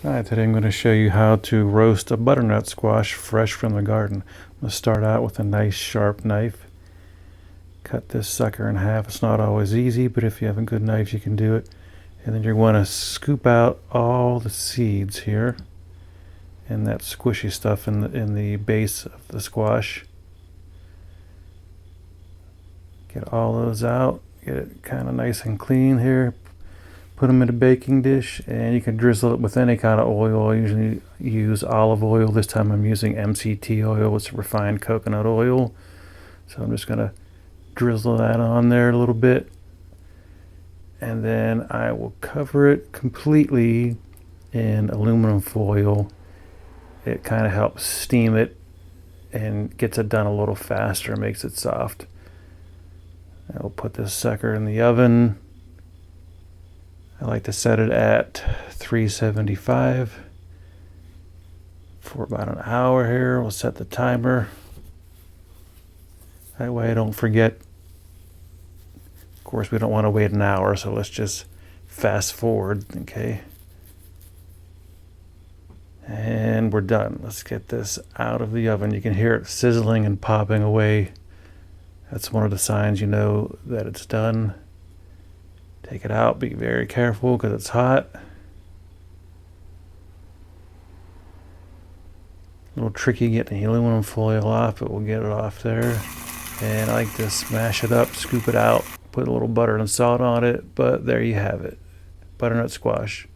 Hi, today I'm going to show you how to roast a butternut squash fresh from the garden. I'm going to start out with a nice sharp knife. Cut this sucker in half. It's not always easy, but if you have a good knife you can do it. And then you're going to scoop out all the seeds here and that squishy stuff in the base of the squash. Get all those out. Get it kind of nice and clean here. Put them in a baking dish, and you can drizzle it with any kind of oil. I usually use olive oil. This time I'm using MCT oil. It's refined coconut oil. So I'm just going to drizzle that on there a little bit. And then I will cover it completely in aluminum foil. It kind of helps steam it and gets it done a little faster, makes it soft. I will put this sucker in the oven. I like to set it at 375 for about an hour here. We'll set the timer. That way I don't forget. Of course, we don't want to wait an hour, so let's just fast forward, okay? And we're done. Let's get this out of the oven. You can hear it sizzling and popping away. That's one of the signs you know that it's done. Take it out, be very careful because it's hot. A little tricky getting the aluminum foil off, but we'll get it off there. And I like to smash it up, scoop it out, put a little butter and salt on it, but there you have it. Butternut squash.